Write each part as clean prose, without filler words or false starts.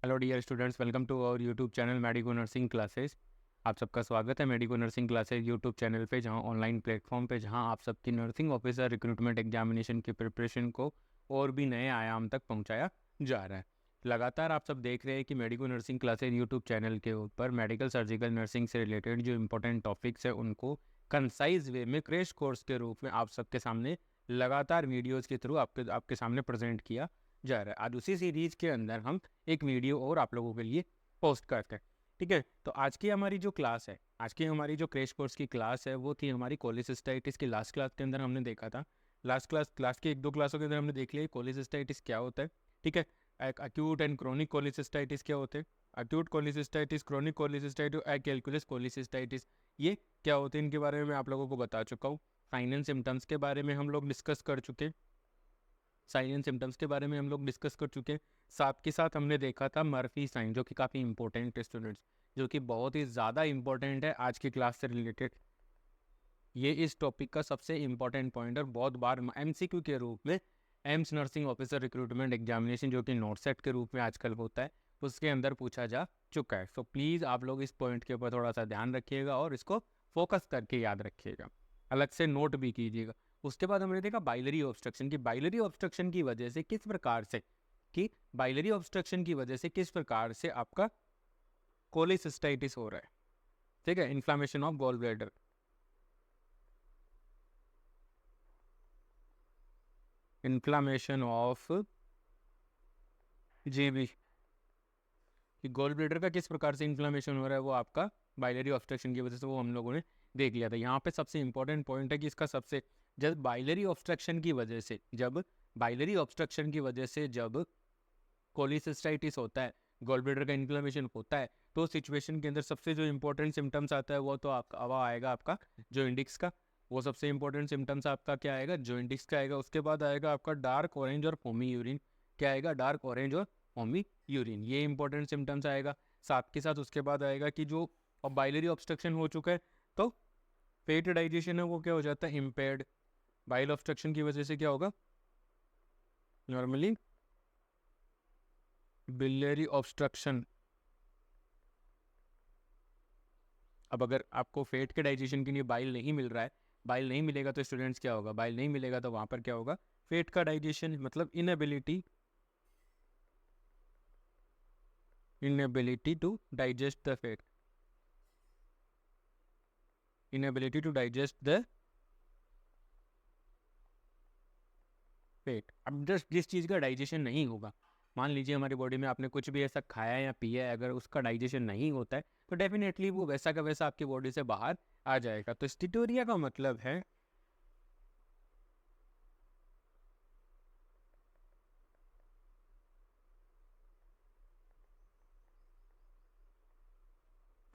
Hello dear students, welcome to our YouTube channel medico nursing classes. आप सबका स्वागत है medico nursing classes YouTube channel पे, जहां ऑनलाइन प्लेटफॉर्म पे जहां आप सबकी नर्सिंग ऑफिसर रिक्रूटमेंट एग्जामिनेशन की प्रिपरेशन को और भी नए आयाम तक पहुंचाया जा रहा है। लगातार आप सब देख रहे हैं कि medico nursing classes YouTube channel के ऊपर मेडिकल सर्जिकल नर्सिंग से रिलेटेड जो इंपॉर्टेंट टॉपिक्स है उनको कंसाइज वे में क्रैश कोर्स के रूप में आप सबके सामने लगातार वीडियोज़ के थ्रू आपके सामने प्रेजेंट किया जा रहा है। आज उसी सीरीज के अंदर हम एक वीडियो और आप लोगों के लिए पोस्ट करते हैं। ठीक है, तो आज की हमारी जो क्लास है, आज की हमारी जो क्रैश कोर्स की क्लास है वो थी हमारी कोलिसिस्टाइटिस की। लास्ट क्लास के अंदर हमने देखा था, लास्ट क्लास की एक दो क्लासों के अंदर हमने देख लिया कोलिसिस्टाइटिस क्या होता है। ठीक है, एक अक्यूट एंड क्रोनिक कोलिसिस्टाइटिस क्या होते हैं, acute cholecystitis, chronic cholecystitis, acalculous cholecystitis, ये क्या होते हैं इनके बारे में मैं आप लोगों को बता चुका हूँ। साइन एंड सिम्टम्स के बारे में हम लोग डिस्कस कर चुके हैं, साइन एंड सिम्टम्स के बारे में हम लोग डिस्कस कर चुके हैं। साथ के साथ हमने देखा था मर्फी साइन, जो कि काफ़ी इंपॉर्टेंट है स्टूडेंट्स, जो कि बहुत ही ज़्यादा इंपॉर्टेंट है आज की क्लास से रिलेटेड। ये इस टॉपिक का सबसे इंपॉर्टेंट पॉइंट और बहुत बार एमसीक्यू के रूप में AIIMS nursing officer recruitment examination, जो कि नोटसेट के रूप में आजकल होता है, उसके अंदर पूछा जा चुका है। सो प्लीज़ आप लोग इस पॉइंट के ऊपर थोड़ा सा ध्यान रखिएगा और इसको फोकस करके याद रखिएगा, अलग से नोट भी कीजिएगा। उसके बाद हमने देखा बाइलरी ऑब्स्ट्रक्शन की, बाइलरी ऑब्स्ट्रक्शन की वजह से किस प्रकार से बाइलरी ऑब्स्ट्रक्शन की वजह से किस प्रकार से आपका कोलिसिस्टाइटिस हो रहा है। ठीक है, inflammation of gall bladder, inflammation of GB, कि गॉल ब्लैडर का किस प्रकार से इन्फ्लामेशन हो रहा है वो आपका बाइलरी ऑब्स्ट्रक्शन की वजह से, वो हम लोगों ने देख लिया था। यहाँ पे सबसे इंपॉर्टेंट पॉइंट है कि इसका सबसे जब बाइलरी ऑब्स्ट्रक्शन की वजह से जब कोलिसिस्टाइटिस होता है, गॉल ब्लैडर का इन्फ्लेमेशन होता है, तो सिचुएशन के अंदर सबसे जो इंपॉर्टेंट सिम्टम्स आता है वो तो आपका वो आएगा आपका जॉइंटिक्स का। वो सबसे इंपॉर्टेंट सिम्टम्स आपका क्या आएगा, जॉइंटिक्स का आएगा। उसके बाद आएगा आपका डार्क ऑरेंज और फोमी यूरिन, क्या आएगा, डार्क ऑरेंज और फोमी यूरिन, ये इंपॉर्टेंट सिम्टम्स आएगा। साथ के साथ उसके बाद आएगा कि जो बाइलरी ऑब्स्ट्रक्शन हो चुका है तो फेट डाइजेशन है वो क्या हो जाता है, इम्पेयर्ड। बाइल ऑब्स्ट्रक्शन की वजह से क्या होगा, नॉर्मली बिलियरी ऑब्स्ट्रक्शन। अब अगर आपको फेट के डाइजेशन के लिए बाइल नहीं मिल रहा है, बाइल नहीं मिलेगा तो स्टूडेंट्स क्या होगा, बाइल नहीं मिलेगा तो वहाँ पर क्या होगा, फेट का डाइजेशन, मतलब inability to digest the fat, inability to digest the fat. अब जस्ट जिस चीज़ का डाइजेशन नहीं होगा, मान लीजिए हमारी बॉडी में आपने कुछ भी ऐसा खाया या पिया है, अगर उसका डाइजेशन नहीं होता है तो डेफिनेटली वो वैसा का वैसा आपकी बॉडी से बाहर आ जाएगा। तो स्टिटोरिया का मतलब है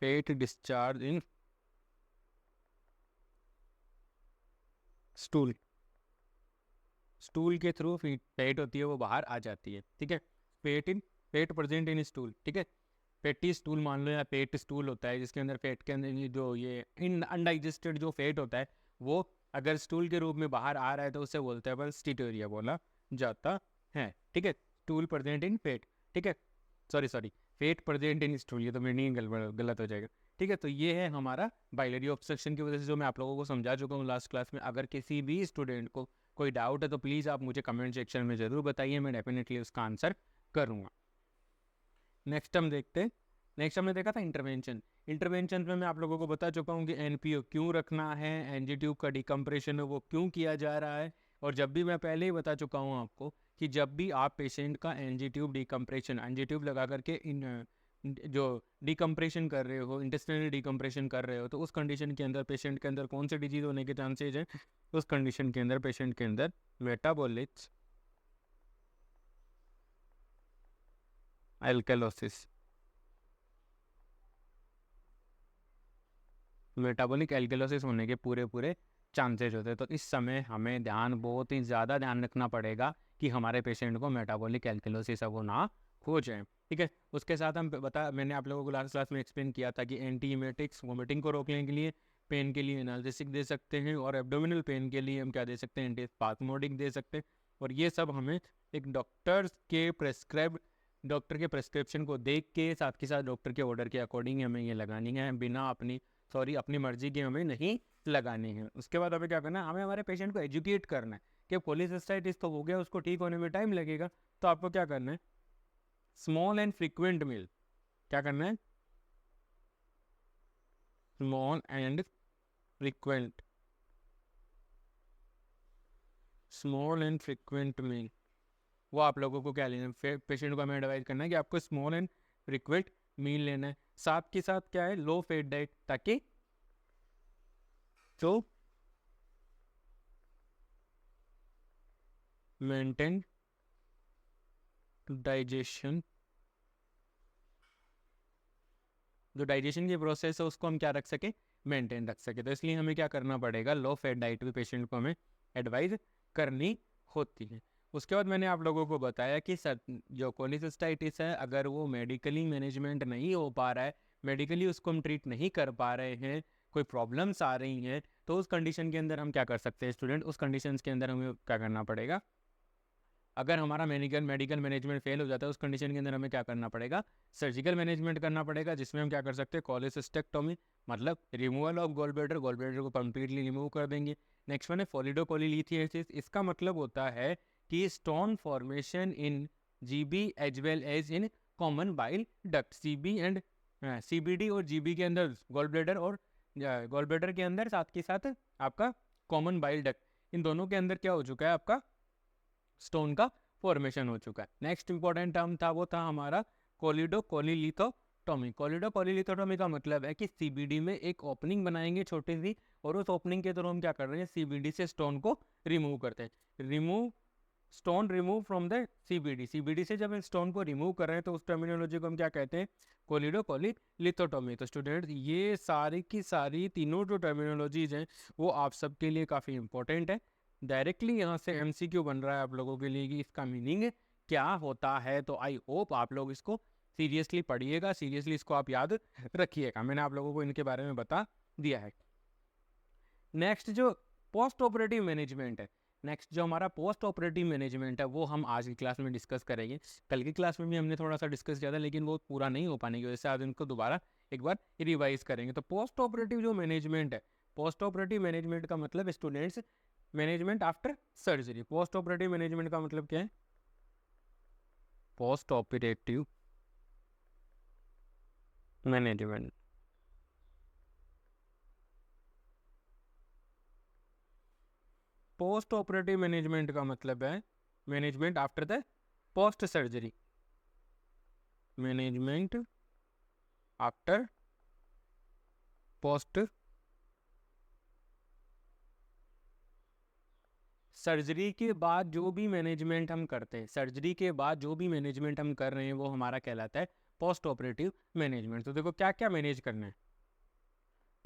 fat discharge in stool, stool के थ्रू फेट होती है वो बाहर आ जाती है। ठीक है, फेट प्रेजेंट इन स्टूल। ठीक है, फेटी स्टूल मान लो या पेट स्टूल होता है, जिसके अंदर फेट के अंदर जो ये इन अनडाइजेस्टेड जो फेट होता है वो अगर स्टूल के रूप में बाहर आ रहा है तो उसे बोलते हैं स्टीटोरिया बोला जाता है। ठीक है, स्टूल प्रेजेंट इन फेट, ठीक है, sorry fat present in stool, ये तो मीनिंग गलत हो जाएगा। ठीक है, तो ये है हमारा बाइलरी ऑब्स्ट्रक्शन की वजह से, जो मैं आप लोगों को समझा चुका हूँ लास्ट क्लास में। अगर किसी भी स्टूडेंट को कोई डाउट है तो प्लीज़ आप मुझे कमेंट सेक्शन में ज़रूर बताइए, मैं डेफिनेटली उसका आंसर करूँगा। नेक्स्ट हम देखते हैं, नेक्स्ट हमने देखा था इंटरवेंशन। इंटरवेंशन में मैं आप लोगों को बता चुका हूँ कि एनपीओ क्यों रखना है, एनजी ट्यूब का डिकम्प्रेशन है वो क्यों किया जा रहा है। और जब भी मैं पहले ही बता चुका हूँ आपको कि जब भी आप पेशेंट का NG tube decompression, NG tube लगा करके इन जो डिकम्प्रेशन कर रहे हो, इंटेस्टाइनल डिकम्प्रेशन कर रहे हो, तो उस कंडीशन के अंदर पेशेंट के अंदर कौन सी डिजीज होने के चांसेज हैं, उस कंडीशन के अंदर पेशेंट के अंदर मेटाबॉलिक्स एल्केलोसिस, मेटाबॉलिक एल्केलोसिस होने के पूरे पूरे चांसेज होते हैं। तो इस समय हमें बहुत ही ज़्यादा ध्यान रखना पड़ेगा कि हमारे पेशेंट को मेटाबॉलिक एल्केलोसिस है वो ना हो जाए। ठीक है, उसके साथ मैंने आप लोगों को लास्ट क्लास में एक्सप्लेन किया था कि एंटीइमेटिक्स वोमिटिंग को रोकने के लिए, पेन के लिए एनाल्जेसिक दे सकते हैं, और एब्डोमिनल पेन के लिए हम क्या दे सकते हैं, एंटीस्पास्मोडिक दे सकते हैं। और ये सब हमें एक डॉक्टर्स के प्रेस्क्राइब्ड डॉक्टर के प्रेस्क्रिप्शन को देख के, साथ के साथ डॉक्टर के ऑर्डर के अकॉर्डिंग हमें ये लगानी है, बिना अपनी मर्जी की हमें नहीं लगानी है। उसके बाद हमें क्या करना है, हमें हमारे पेशेंट को एजुकेट करना है कि कोलिसिस्टाइटिस तो हो गया, उसको ठीक होने में टाइम लगेगा, तो आपको क्या करना है, स्मॉल एंड फ्रीक्वेंट मील, क्या करना है, स्मॉल एंड फ्रीक्वेंट मील, वो आप लोगों को क्या लेना है, फिर पेशेंट को हमें एडवाइज करना है कि आपको स्मॉल एंड फ्रीक्वेंट मील लेना है। साथ के साथ क्या है, लो फैट डाइट, ताकि तो मेंटेन डाइजेशन, जो डाइजेशन की प्रोसेस है उसको हम क्या रख सके, मेंटेन रख सके। तो इसलिए हमें क्या करना पड़ेगा, लो फैट डाइट भी पेशेंट को हमें एडवाइज करनी होती है। उसके बाद मैंने आप लोगों को बताया कि जो कोलिसिस्टाइटिस है, अगर वो मेडिकली मैनेजमेंट नहीं हो पा रहा है, मेडिकली उसको हम ट्रीट नहीं कर पा रहे हैं, कोई प्रॉब्लम्स आ रही हैं, तो उस कंडीशन के अंदर हम क्या कर सकते हैं स्टूडेंट, उस कंडीशंस के अंदर हमें क्या करना पड़ेगा, अगर हमारा मेडिकल मैनेजमेंट फेल हो जाता है, उस कंडीशन के अंदर हमें क्या करना पड़ेगा, सर्जिकल मैनेजमेंट करना पड़ेगा, जिसमें हम क्या कर सकते हैं, कोलिसिस्टेक्टोमी, मतलब रिमूवल ऑफ गॉल ब्लैडर को कम्प्लीटली रिमूव कर देंगे। नेक्स्ट वन है फोलिडोकोलीलिथियासिस, इसका मतलब होता है कि stone formation in GB as well as in common bile duct, CBD और जीबी के अंदर गॉल ब्लैडर के अंदर, साथ के साथ आपका कॉमन बाइल डक्ट, इन दोनों के अंदर क्या हो चुका है, आपका स्टोन का फॉर्मेशन हो चुका है। नेक्स्ट इंपॉर्टेंट टर्म था, वो था हमारा कोलिडोकोलिलिथोटोमी। कोलिडोकोलिलिथोटोमी का मतलब है कि सीबीडी में एक ओपनिंग बनाएंगे छोटी सी, और उस ओपनिंग के थ्रू हम क्या कर रहे हैं, सीबीडी से स्टोन को रिमूव करते हैं। रिमूव फ्रॉम द सीबीडी से जब स्टोन को रिमूव कर रहे हैं, तो उस टर्मिनोलॉजी को हम क्या कहते हैं, कोलिडोकोलिलिथोटोमी। तो स्टूडेंट, ये सारी की सारी तीनों जो टर्मिनोलॉजीज हैं वो आप सबके लिए काफ़ी इंपॉर्टेंट है। डायरेक्टली यहाँ से एमसीक्यू बन रहा है आप लोगों के लिए कि इसका मीनिंग क्या होता है, तो आई होप आप लोग इसको सीरियसली पढ़िएगा, सीरियसली इसको आप याद रखिएगा। मैंने आप लोगों को इनके बारे में बता दिया है। नेक्स्ट जो पोस्ट ऑपरेटिव मैनेजमेंट है, नेक्स्ट जो हमारा पोस्ट ऑपरेटिव मैनेजमेंट है, वो हम आज की क्लास में डिस्कस करेंगे। कल की क्लास में भी हमने थोड़ा सा डिस्कस किया था, लेकिन वो पूरा नहीं हो पाने की वजह से आज इनको दोबारा एक बार रिवाइज करेंगे। तो पोस्ट ऑपरेटिव जो मैनेजमेंट है, पोस्ट ऑपरेटिव मैनेजमेंट का मतलब students, management after surgery. Post operative management का मतलब क्या है, post operative management, post operative management का मतलब है management after the post surgery, management after post surgery के बाद जो भी मैनेजमेंट हम करते हैं, सर्जरी के बाद जो भी मैनेजमेंट हम कर रहे हैं, वो हमारा कहलाता है पोस्ट ऑपरेटिव मैनेजमेंट। तो देखो क्या क्या मैनेज करना है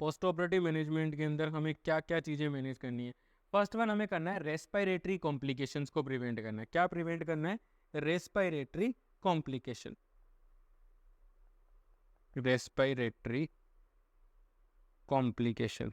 पोस्ट ऑपरेटिव मैनेजमेंट के अंदर, हमें क्या क्या चीज़ें मैनेज करनी है। फर्स्ट वन हमें करना है रेस्पिरेटरी कॉम्प्लिकेशंस को प्रिवेंट करना है। क्या प्रिवेंट करना है, respiratory complication, respiratory complication,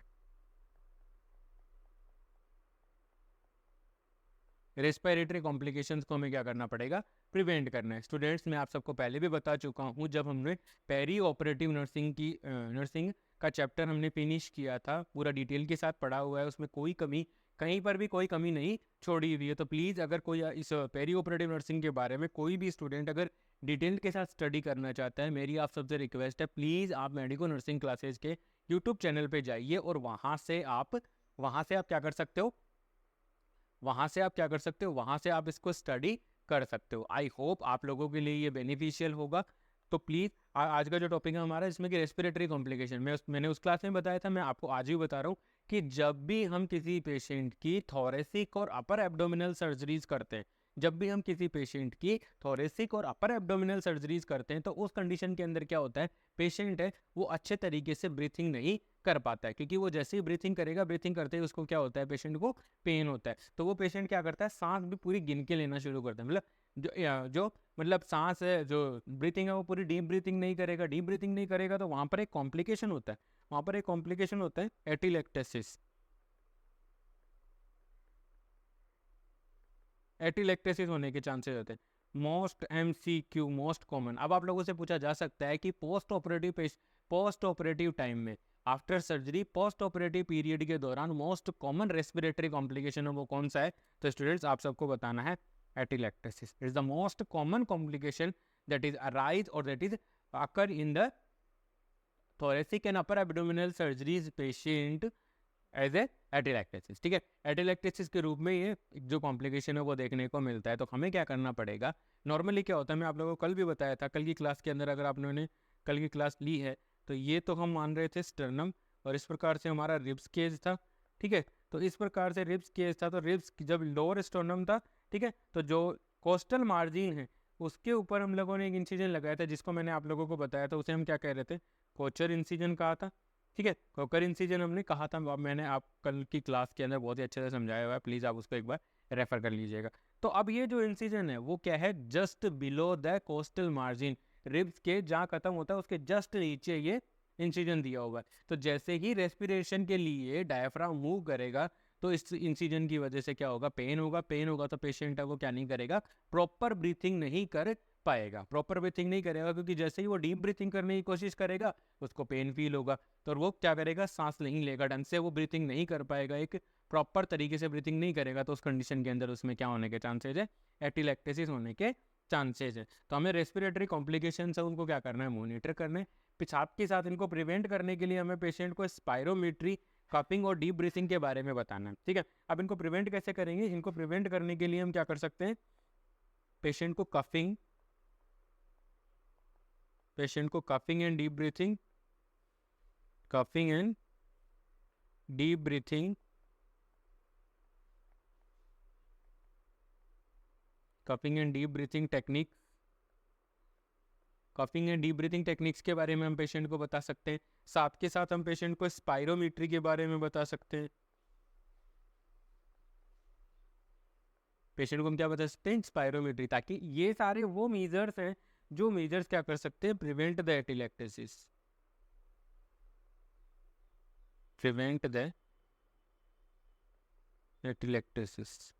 respiratory complications को हमें क्या करना पड़ेगा, प्रिवेंट करना है। स्टूडेंट्स, मैं आप सबको पहले भी बता चुका हूँ, जब हमने पेरी ऑपरेटिव नर्सिंग का चैप्टर हमने फिनिश किया था, पूरा डिटेल के साथ पढ़ा हुआ है, उसमें कोई कमी, कहीं पर भी कोई कमी नहीं छोड़ी हुई है। तो प्लीज़, अगर कोई इस पेरी ऑपरेटिव नर्सिंग के बारे में कोई भी स्टूडेंट अगर डिटेल के साथ स्टडी करना चाहता है, मेरी आप सबसे रिक्वेस्ट है, प्लीज़ आप मेडिको नर्सिंग क्लासेज के यूट्यूब चैनल पर जाइए, और वहाँ से आप क्या कर सकते हो, वहाँ से आप इसको स्टडी कर सकते हो। आई होप आप लोगों के लिए ये बेनिफिशियल होगा। तो प्लीज़, आज का जो टॉपिक है हमारा, इसमें कि रेस्पिरेटरी कॉम्प्लिकेशन, मैंने उस क्लास में बताया था, मैं आपको आज भी बता रहा हूँ कि जब भी हम किसी पेशेंट की थोरेसिक और अपर एब्डोमिनल सर्जरीज करते हैं, जब भी हम किसी पेशेंट की थोरेसिक और अपर एब्डोमिनल सर्जरीज करते हैं, तो उस कंडीशन के अंदर क्या होता है, पेशेंट है वो अच्छे तरीके से ब्रीथिंग नहीं कर पाता है, क्योंकि वो जैसे ही ब्रीथिंग करेगा, ब्रीथिंग करते ही उसको क्या होता है, पेशेंट को पेन होता है। तो वो पेशेंट क्या करता है, सांस भी पूरी गिन के लेना शुरू करता है, मतलब जो मतलब सांस है, जो ब्रीथिंग है, वो पूरी डीप ब्रीथिंग नहीं करेगा, तो वहाँ पर एक कॉम्प्लिकेशन होता है, एटिलेक्टेसिस। एटिलेक्टेसिस होने के चांसेस होते हैं। Most MCQ most common. अब आप लोगों से पूछा जा सकता है कि पोस्ट ऑपरेटिव टाइम में, after surgery post operative period के दौरान मोस्ट कॉमन रेस्पिरेटरी कॉम्प्लिकेशन है वो कौन सा है? तो स्टूडेंट्स आप सबको बताना है atelectasis is the most common complication that is arise or that is occur in the thoracic and upper abdominal surgeries patient as a atelectasis. ठीक है, एटिलेक्टेसिस के रूप में ये जो कॉम्प्लिकेशन है वो देखने को मिलता है। तो हमें क्या करना पड़ेगा? नॉर्मली क्या होता है, मैं आप लोगों को कल भी बताया था, कल की क्लास के अंदर अगर आप लोगों ने कल की क्लास ली है तो ये तो हम मान रहे थे स्टर्नम, और इस प्रकार से हमारा रिब्स केज था। ठीक है, तो इस प्रकार से रिब्स केज था, तो रिब्स जब लोअर स्टर्नम था, ठीक है, तो जो कोस्टल मार्जिन है उसके ऊपर हम लोगों ने एक इंसिजन लगाया था, जिसको मैंने आप लोगों को बताया था, उसे हम क्या कह रहे थे? कोचर इंसिजन कहा था। ठीक है, कोकर इंसिजन हमने कहा था, मैंने आप कल की क्लास के अंदर बहुत ही अच्छे से समझाया हुआ है, प्लीज़ आप उसको एक बार रेफर कर लीजिएगा। तो अब ये जो इंसिजन है वो क्या है? Just below the coastal margin, ribs के जहाँ खत्म होता है उसके जस्ट नीचे ये इंसिजन दिया हुआ है। तो जैसे ही रेस्पिरेशन के लिए डायफ्राम मूव करेगा तो इस इंसिजन की वजह से क्या होगा? पेन होगा। पेन होगा तो पेशेंट है वो क्या नहीं करेगा? प्रॉपर ब्रीथिंग नहीं कर पाएगा। प्रॉपर ब्रीथिंग नहीं करेगा क्योंकि जैसे ही वो डीप ब्रीथिंग करने की कोशिश करेगा उसको पेन फील होगा, तो वो क्या करेगा? सांस नहीं लेगा ढंग से, वो ब्रीथिंग नहीं कर पाएगा, एक प्रॉपर तरीके से ब्रीथिंग नहीं करेगा, तो उस कंडीशन के अंदर उसमें क्या होने के चांसेज है? एटिलेक्टेसिस होने के चांसेज है। तो हमें रेस्पिरेटरी कॉम्प्लिकेशन है उनको क्या करना है? मॉनिटर करना है। पेशाब के साथ इनको प्रिवेंट करने के लिए हमें पेशेंट को स्पायरोमेट्री, कपिंग और डीप ब्रीथिंग के बारे में बताना है। ठीक है, अब इनको प्रिवेंट कैसे करेंगे? इनको प्रिवेंट करने के लिए हम क्या कर सकते हैं? पेशेंट को coughing and deep breathing, coughing and deep breathing, coughing and deep breathing technique, coughing and deep breathing techniques के बारे में हम पेशेंट को बता सकते हैं। साथ के साथ हम पेशेंट को स्पायरोमेट्री के बारे में बता सकते हैं। पेशेंट को हम क्या बता सकते हैं? स्पायरोमेट्री, ताकि ये सारे वो मेजर्स हैं जो मेजर्स क्या कर सकते हैं? Prevent the atelectasis, prevent the atelectasis.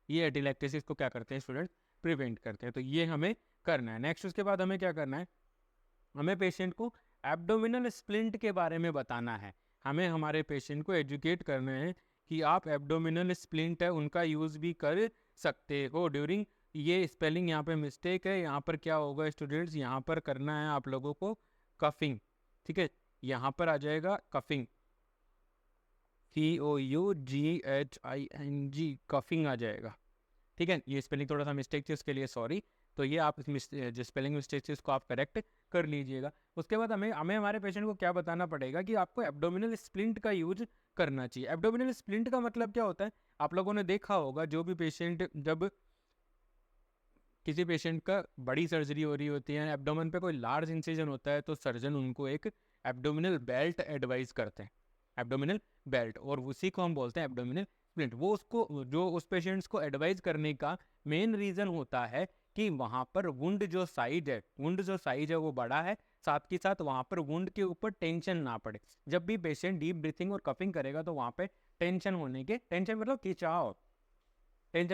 ये एटिलेक्टेसिस को क्या करते हैं स्टूडेंट? प्रिवेंट करते हैं। तो ये हमें करना है। नेक्स्ट उसके बाद हमें क्या करना है? हमें पेशेंट को एब्डोमिनल स्प्लिंट के बारे में बताना है। हमें हमारे पेशेंट को एजुकेट करना है कि आप एब्डोमिनल स्प्लिंट है उनका यूज़ भी कर सकते हो ड्यूरिंग, ये स्पेलिंग यहाँ पे मिस्टेक है, यहाँ पर क्या होगा स्टूडेंट्स? यहाँ पर करना है आप लोगों को कफिंग। ठीक है, यहाँ पर आ जाएगा कफिंग, COUGHING, कफिंग आ जाएगा। ठीक है, ये स्पेलिंग थोड़ा सा मिस्टेक थी, उसके लिए सॉरी। तो ये आप जो स्पेलिंग मिस्टेक थी उसको आप करेक्ट कर लीजिएगा। उसके बाद हमें हमारे पेशेंट को क्या बताना पड़ेगा? कि आपको एब्डोमिनल स्प्लिंट का यूज करना चाहिए। एब्डोमिनल स्प्लिंट का मतलब क्या होता है? आप लोगों ने देखा होगा, जो भी पेशेंट, जब किसी पेशेंट का बड़ी सर्जरी हो रही होती है, एब्डोमेन पे कोई लार्ज इंसिजन होता है, तो सर्जन उनको एक एब्डोमिनल बेल्ट एडवाइस करते हैं, एब्डोमिनल बेल्ट, और उसी को हम बोलते हैं एब्डोमिनल स्प्लिंट। वो उसको, जो उस पेशेंट्स को एडवाइस करने का मेन रीज़न होता है कि वहाँ पर वुंड जो साइज है वो बड़ा है, साथ के साथ वहाँ पर वुंड के ऊपर टेंशन ना पड़े। जब भी पेशेंट डीप ब्रीथिंग और कफिंग करेगा तो वहाँ पे टेंशन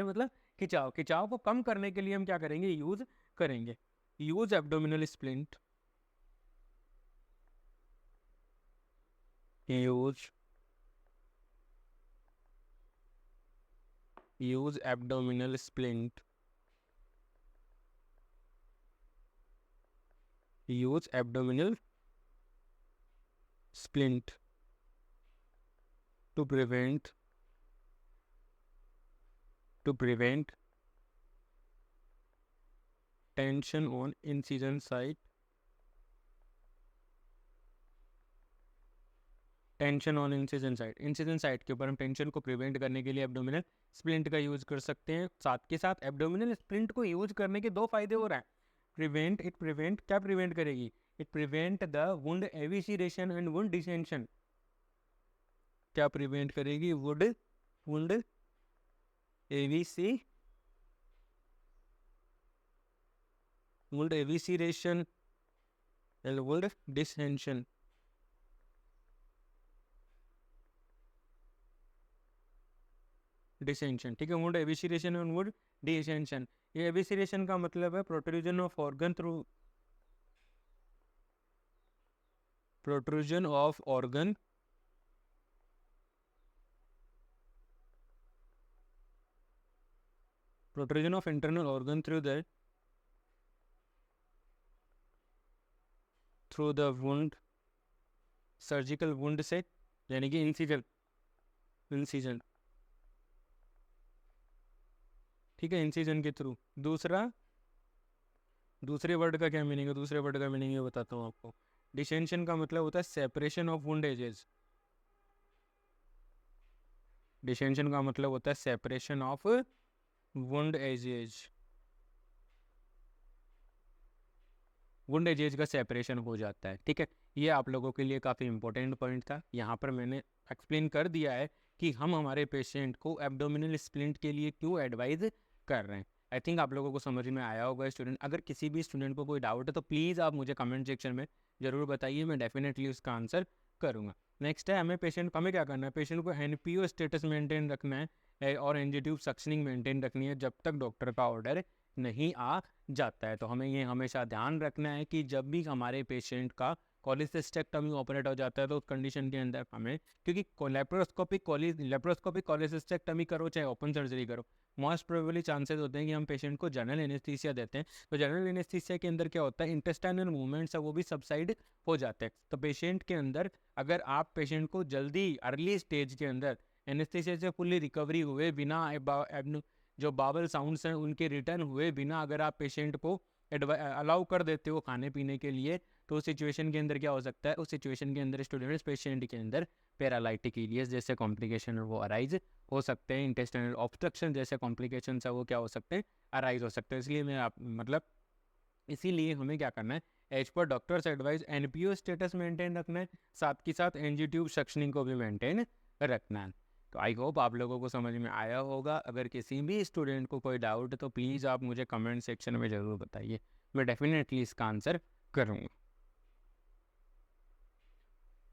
मतलब खिंचाव को कम करने के लिए हम क्या करेंगे? Use abdominal splint, use abdominal splint, use abdominal splint to prevent tension on incision site, incision site के ऊपर हम टेंशन को प्रिवेंट करने के लिए एब्डोमिनल स्प्लिंट का यूज कर सकते हैं। साथ के साथ एब्डोमिनल स्प्लिंट को यूज करने के दो फायदे हो रहे हैं। क्या प्रिवेंट करेगी? It prevent the wound evisceration and wound dehiscence. क्या प्रिवेंट करेगी? Wound evisceration and wound dehiscence. Dehiscence, ठीक है। वुंड एविसिरेशन और वुंड डिसेंशन। ये एविसिरेशन का मतलब है protrusion of organ through protrusion of organ protrusion of internal organ through the wound, surgical wound से, यानी कि इंसिजन, ठीक है, इंसिजन के थ्रू। दूसरे वर्ड का क्या मीनिंग है? दूसरे वर्ड का मीनिंग ये बताता हूँ आपको। डिसेंशन का मतलब होता है separation of wound edges. Dehiscence का मतलब होता है separation of wound edges. Wound edges का सेपरेशन हो जाता है, ठीक है। ये आप लोगों के लिए काफ़ी इंपॉर्टेंट पॉइंट था। यहाँ पर मैंने एक्सप्लेन कर दिया है कि हम हमारे पेशेंट को एब्डोमिनल स्प्लिंट के लिए क्यों एडवाइज कर रहे हैं। आई थिंक आप लोगों को समझ में आया होगा स्टूडेंट। अगर किसी भी स्टूडेंट को कोई डाउट है तो प्लीज़ आप मुझे कमेंट सेक्शन में ज़रूर बताइए, मैं डेफिनेटली उसका आंसर करूँगा। नेक्स्ट है, हमें क्या करना है? पेशेंट को एनपीओ स्टेटस मेंटेन रखना है और एंजियोट्यूब सक्शनिंग मेंटेन रखनी है जब तक डॉक्टर का ऑर्डर नहीं आ जाता है। तो हमें ये हमेशा ध्यान रखना है कि जब भी हमारे पेशेंट का कॉलिसिस्टेक्टमी ऑपरेट हो जाता है तो उस कंडीशन के अंदर हमें, क्योंकि लेप्रोस्कोपिक कॉलिसिस्टेक्टमी करो चाहे ओपन सर्जरी करो, मोस्ट प्रोबेबली चांसेस होते हैं कि हम पेशेंट को जनरल एनेस्थीसिया देते हैं। तो जनरल एनेस्थीसिया के अंदर क्या होता है, इंटेस्टाइनल मूवमेंट्स है वो भी सबसाइड हो जाते हैं। तो पेशेंट के अंदर, अगर आप पेशेंट को जल्दी अर्ली स्टेज के अंदर एनेस्थीसिया से फुल्ली रिकवरी हुए बिना, जो बावल साउंड्स हैं उनके रिटर्न हुए बिना अगर आप पेशेंट को अलाउ कर देते हो खाने पीने के लिए, तो उस सिचुएशन के अंदर क्या हो सकता है? उस सिचुएशन के अंदर स्टूडेंट्स पेशेंट के अंदर पैरालाइटिक इलियस जैसे कॉम्प्लिकेशन वो अराइज हो सकते हैं, इंटेस्टाइनल ऑब्स्ट्रक्शन जैसे कॉम्प्लिकेशन है वो क्या हो सकते हैं? अराइज हो सकते हैं। इसलिए मैं इसीलिए हमें क्या करना है, as per doctor's advice NPO status maintain रखना है, साथ के साथ एंजियोट्यूब सक्शनिंग को भी मेंटेन रखना है। तो आई होप आप लोगों को समझ में आया होगा। अगर किसी भी स्टूडेंट को कोई डाउट है तो प्लीज़ आप मुझे कमेंट सेक्शन में ज़रूर बताइए, मैं डेफिनेटली इसका आंसर करूँगा।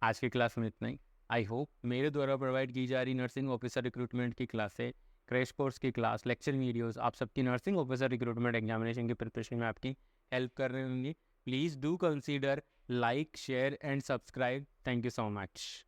आज की क्लास में इतना ही। आई होप मेरे द्वारा प्रोवाइड की जा रही नर्सिंग ऑफिसर रिक्रूटमेंट की क्लासें, क्रैश कोर्स की क्लास, लेक्चर वीडियोस आप सबकी नर्सिंग ऑफिसर रिक्रूटमेंट एग्जामिनेशन की प्रिपरेशन में आपकी हेल्प कर रहे होंगे। Please do consider like, share and subscribe. Thank you so much.